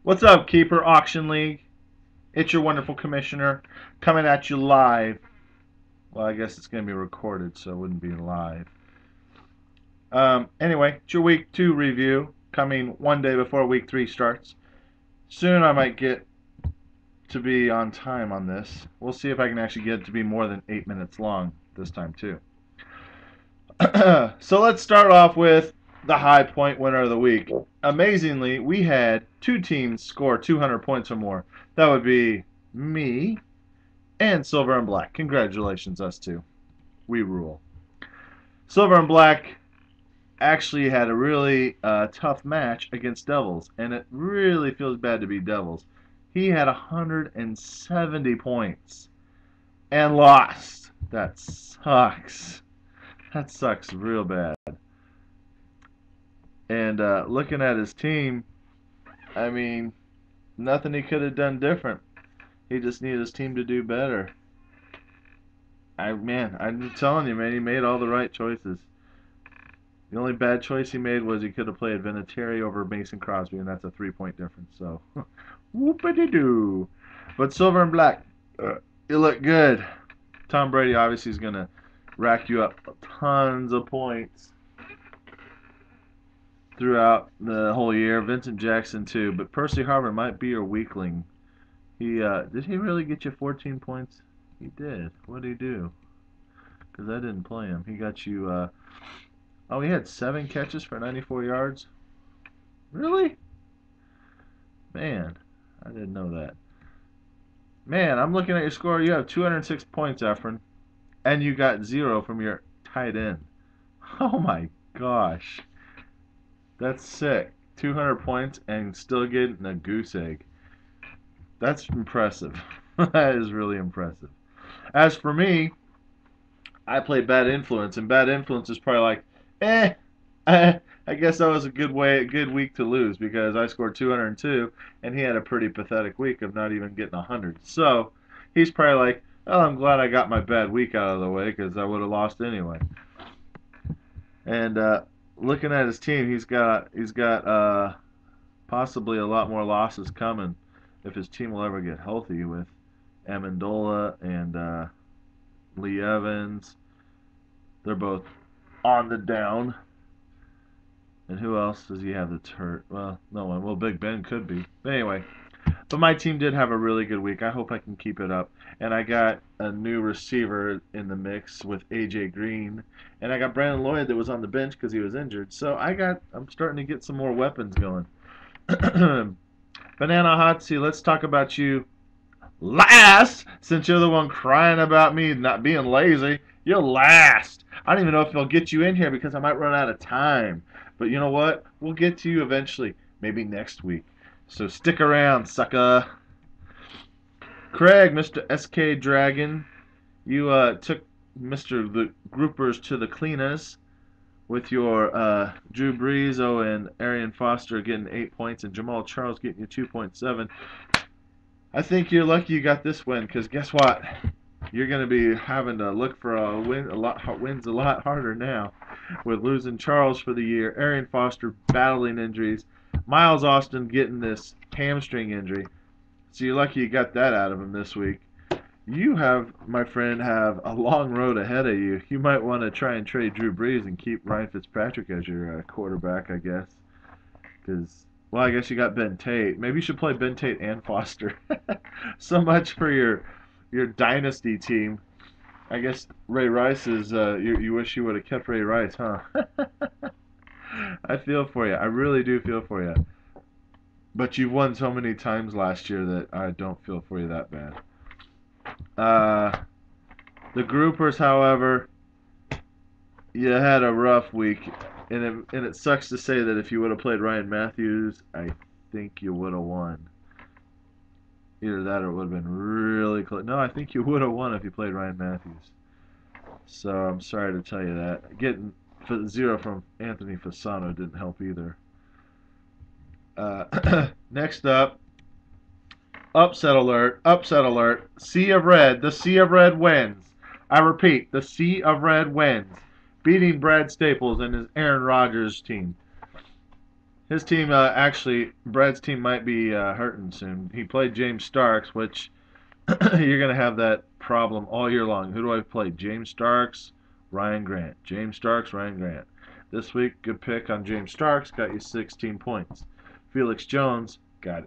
What's up, Keeper Auction League? It's your wonderful commissioner coming at you live. Well, I guess it's going to be recorded, so it wouldn't be live. Anyway, it's your week 2 review coming one day before week 3 starts. Soon I might get to be on time on this. We'll see if I can actually get it to be more than 8 minutes long this time, too. So let's start off with the high point winner of the week. Amazingly, we had 2 teams score 200 points or more. That would be me and Silver and Black. Congratulations, us two. We rule. Silver and Black actually had a really tough match against Devils, and it really feels bad to be Devils. He had 170 points and lost. That sucks. That sucks real bad. And looking at his team, I mean, nothing he could have done different. He just needed his team to do better. I'm telling you, man, he made all the right choices. The only bad choice he made was he could have played Vinatieri over Mason Crosby, and that's a 3-point difference. So, whoop-a-doo. But Silver and Black, you look good. Tom Brady obviously is going to rack you up tons of points throughout the whole year. Vincent Jackson too, but Percy Harvin might be your weakling. Did he really get you 14 points? He did. What did he do? Because I didn't play him. He got you. Oh, he had 7 catches for 94 yards. Really? Man, I didn't know that. Man, I'm looking at your score. You have 206 points, Efren, and you got 0 from your tight end. Oh my gosh. That's sick. 200 points and still getting a goose egg. That's impressive. That is really impressive. As for me, I played Bad Influence, and Bad Influence is probably like, eh, I guess that was a good week to lose because I scored 202, and he had a pretty pathetic week of not even getting 100. So he's probably like, oh, I'm glad I got my bad week out of the way because I would have lost anyway. And looking at his team, he's got possibly a lot more losses coming if his team will ever get healthy with Amendola and Lee Evans. They're both on the down. And who else does he have that's hurt? Well, no one. Well, Big Ben could be. But anyway, but my team did have a really good week. I hope I can keep it up. And I got a new receiver in the mix with AJ Green, and I got Brandon Lloyd that was on the bench because he was injured. So I'm starting to get some more weapons going. Banana Hotsy, let's talk about you last, since you're the one crying about me not being lazy. You're last. I don't even know if they'll get you in here because I might run out of time. But you know what? We'll get to you eventually, maybe next week. So stick around, sucker. Craig, Mr. SK Dragon, you took Mr. the Groupers to the cleaners with your Drew Brees and Arian Foster getting 8 points and Jamal Charles getting you 2.7. I think you're lucky you got this win because guess what? You're going to be having to look for wins a lot harder now with losing Charles for the year, Arian Foster battling injuries, Miles Austin getting this hamstring injury. So you're lucky you got that out of him this week. You have, my friend, have a long road ahead of you. You might want to try and trade Drew Brees and keep Ryan Fitzpatrick as your quarterback, I guess. Because, well, I guess you got Ben Tate. Maybe you should play Ben Tate and Foster. So much for your dynasty team. I guess Ray Rice is, you wish you would have kept Ray Rice, huh? I feel for you. I really do feel for you. But you've won so many times last year that I don't feel for you that bad. The groupers, however, you had a rough week, and it sucks to say that if you would have played Ryan Matthews, I think you would have won. Either that or it would have been really close. No, I think you would have won if you played Ryan Matthews. So I'm sorry to tell you that. Getting 0 from Anthony Fasano didn't help either. Next up, upset alert, upset alert. Sea of Red, the Sea of Red wins. I repeat, the Sea of Red wins, beating Brad Staples and his Aaron Rodgers team. His team, actually, Brad's team might be hurting soon. He played James Starks, which you're going to have that problem all year long. Who do I play? James Starks, Ryan Grant. James Starks, Ryan Grant. This week, good pick on James Starks. Got you 16 points. Felix Jones got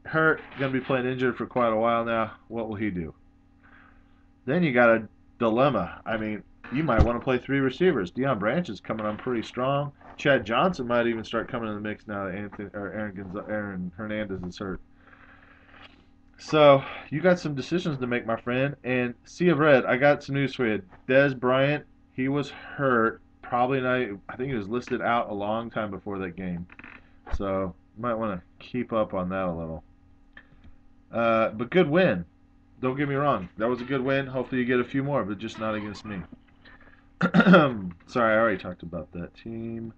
hurt. Going to be playing injured for quite a while now. What will he do? Then you got a dilemma. I mean, you might want to play three receivers. Deion Branch is coming on pretty strong. Chad Johnson might even start coming in the mix now that Aaron Hernandez is hurt. So you got some decisions to make, my friend. And Sea of Red, I got some news for you. Des Bryant, he was hurt. Probably not. I think he was listed out a long time before that game. So you might want to keep up on that a little. But good win. Don't get me wrong. That was a good win. Hopefully you get a few more, but just not against me. Sorry, I already talked about that team.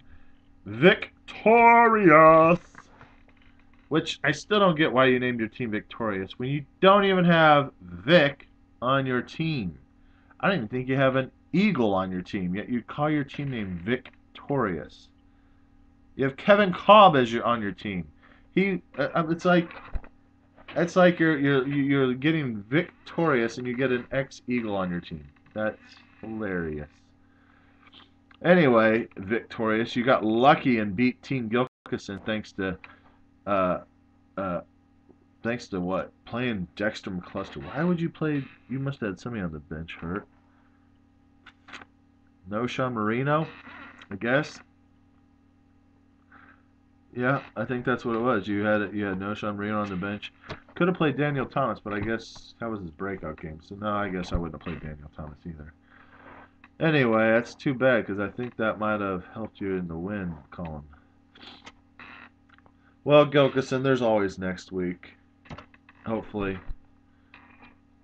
Victorious. Which I still don't get why you named your team Victorious when you don't even have Vic on your team. I don't even think you have an Eagle on your team, yet you call your team name Victorious. You have Kevin Cobb as on your team. It's like you're getting Victorious and you get an ex-Eagle on your team. That's hilarious. Anyway, Victorious, you got lucky and beat Team Gilkison uh, uh, thanks to what? Playing Dexter McCluster. Why would you play? You must have had somebody on the bench hurt. No Sean Marino, I guess. Yeah, I think that's what it was. You had no Sean Marino on the bench. Could have played Daniel Thomas, but I guess that was his breakout game. So no, I guess I wouldn't have played Daniel Thomas either. Anyway, that's too bad because I think that might have helped you in the win column. Well, Gilkison, there's always next week. Hopefully,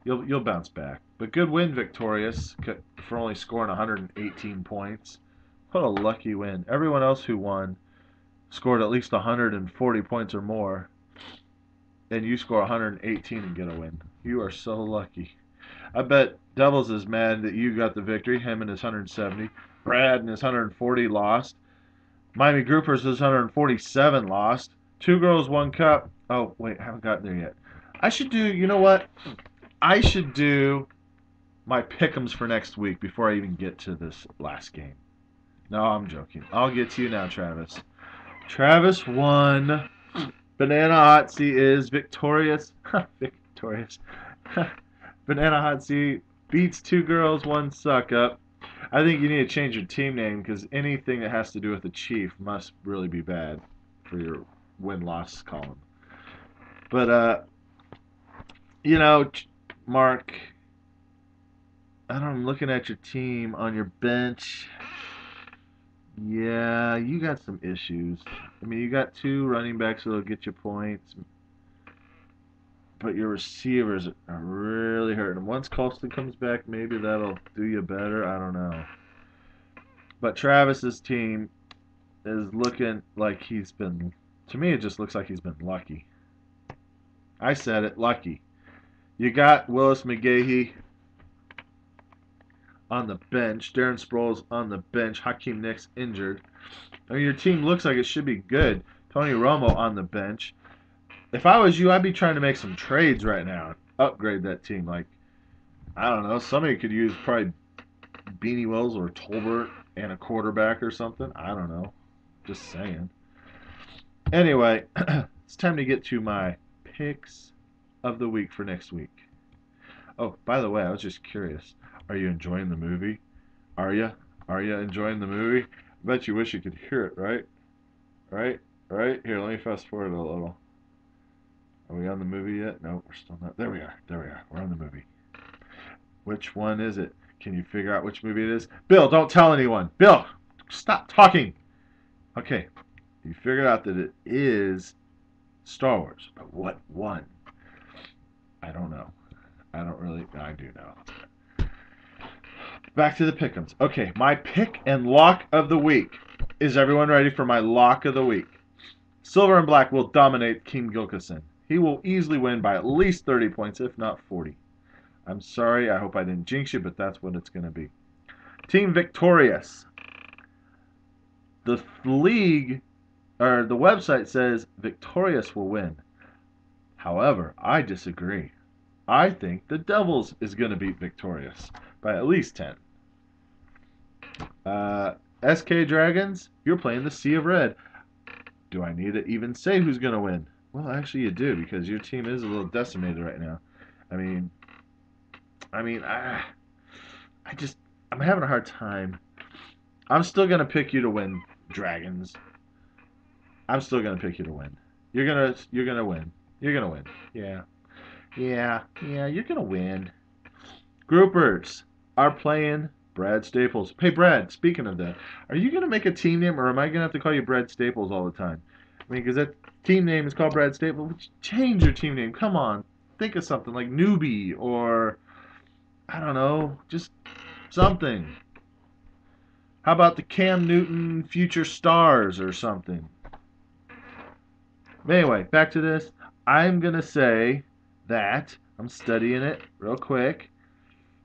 you'll bounce back. But good win, Victorious, for only scoring 118 points. What a lucky win. Everyone else who won scored at least 140 points or more, and you score 118 and get a win. You are so lucky. I bet Devils is mad that you got the victory. Him and his 170. Brad and his 140 lost. Miami Groupers his 147 lost. Two girls, one cup. Oh, wait, I haven't gotten there yet. I should do, you know what? I should do my pick'ems for next week before I even get to this last game. No, I'm joking. I'll get to you now, Travis. Travis won. Banana Hot Seat is victorious. Victorious. Banana Hot Seat beats two girls, one suck up. I think you need to change your team name because anything that has to do with the Chief must really be bad for your win-loss column. But, Mark, I'm looking at your team on your bench. Yeah, you got some issues. I mean, you got two running backs that'll get you points, but your receivers are really hurting. Once Colston comes back, maybe that'll do you better. I don't know. But Travis's team is looking like he's been, to me, it just looks like he's been lucky. I said it, lucky. You got Willis McGahee on the bench. Darren Sproles on the bench. Hakeem Nicks injured. I mean, your team looks like it should be good. Tony Romo on the bench. If I was you, I'd be trying to make some trades right now and upgrade that team. Like, I don't know, somebody could use probably Beanie Wells or Tolbert and a quarterback or something. I don't know. Just saying. Anyway, it's time to get to my picks of the week for next week. Oh, by the way, I was just curious. Are you enjoying the movie? Are you? Are you enjoying the movie? I bet you wish you could hear it, right? Right? Right? Here, let me fast forward a little. Are we on the movie yet? No, we're still not. There we are. There we are. We're on the movie. Which one is it? Can you figure out which movie it is? Bill, don't tell anyone. Bill, stop talking. Okay. You figured out that it is Star Wars. But what one? I don't know. I do know. Back to the pick'ems. Okay, my pick and lock of the week. Is everyone ready for my lock of the week? Silver and Black will dominate King Gilkison. He will easily win by at least 30 points, if not 40. I'm sorry, I hope I didn't jinx you, but that's what it's going to be. Team Victorious. The league or the website says Victorious will win. However, I disagree. I think the Devils is going to beat Victorious by at least 10. Uh, SK Dragons, you're playing the Sea of Red. Do I need to even say who's going to win? Well, actually, you do because your team is a little decimated right now. I mean, I mean, I just I'm having a hard time. I'm still gonna pick you to win, Dragons. I'm still gonna pick you to win. You're gonna win. You're gonna win. Yeah, yeah. You're gonna win. Groupers are playing Brad Staples. Hey, Brad. Speaking of that, are you gonna make a team name, or am I gonna have to call you Brad Staples all the time? I mean, because that team name is called Brad Staples. Change your team name. Come on. Think of something like Newbie or I don't know, just something. How about the Cam Newton Future Stars or something? Anyway, back to this. I'm going to say that I'm studying it real quick.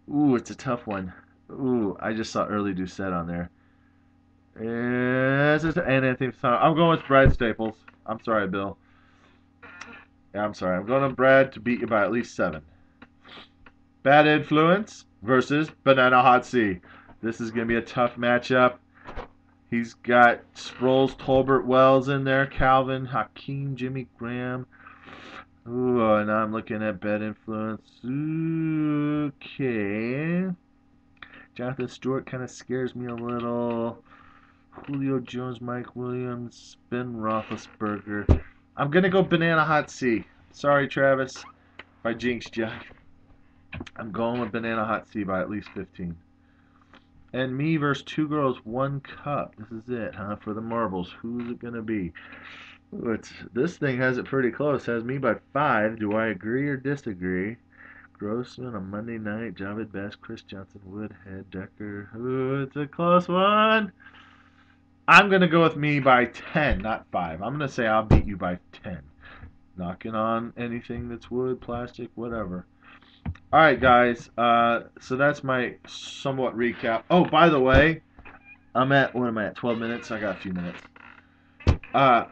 Ooh, it's a tough one. Ooh, I just saw Early Doucette on there. And Anthony, I'm going with Brad Staples. I'm sorry, Bill. Yeah, I'm sorry. I'm going to Brad to beat you by at least 7. Bad Influence versus Banana Hot C. This is going to be a tough matchup. He's got Sproles, Tolbert, Wells in there, Calvin, Hakeem, Jimmy Graham. Ooh, and I'm looking at Bad Influence. Okay. Jonathan Stewart kind of scares me a little. Julio Jones, Mike Williams, Ben Roethlisberger. I'm going to go Banana Hot C. Sorry, Travis, if I jinxed you. I'm going with Banana Hot C by at least 15. And me versus 2 girls, 1 cup. This is it, huh? For the marbles. Who's it going to be? Ooh, this thing has it pretty close. Has me by 5. Do I agree or disagree? Grossman on Monday night. Javed Best, Chris Johnson, Woodhead, Decker. Ooh, it's a close one. I'm going to go with me by 10, not 5. I'm going to say I'll beat you by 10. Knocking on anything that's wood, plastic, whatever. All right, guys. So that's my somewhat recap. Oh, by the way, what am I at? 12 minutes. I got a few minutes. Uh,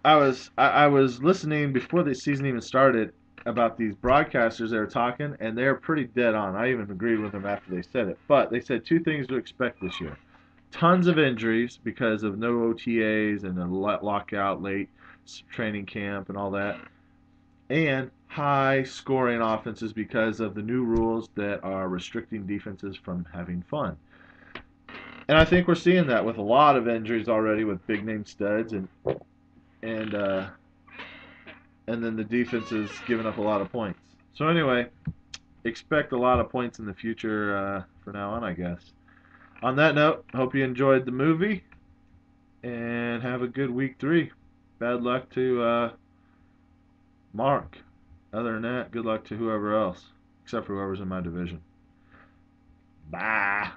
I was listening before the season even started about these broadcasters that were talking, and they're pretty dead on. I even agreed with them after they said it. But they said 2 things to expect this year: tons of injuries because of no OTAs and a lockout, late training camp, and all that, and high scoring offenses because of the new rules that are restricting defenses from having fun. And I think we're seeing that with a lot of injuries already with big name studs and uh, and then the defense is giving up a lot of points. So anyway, expect a lot of points in the future for now on, I guess. On that note, hope you enjoyed the movie and have a good week 3. Bad luck to Mark. Other than that, good luck to whoever else, except for whoever's in my division. Bye.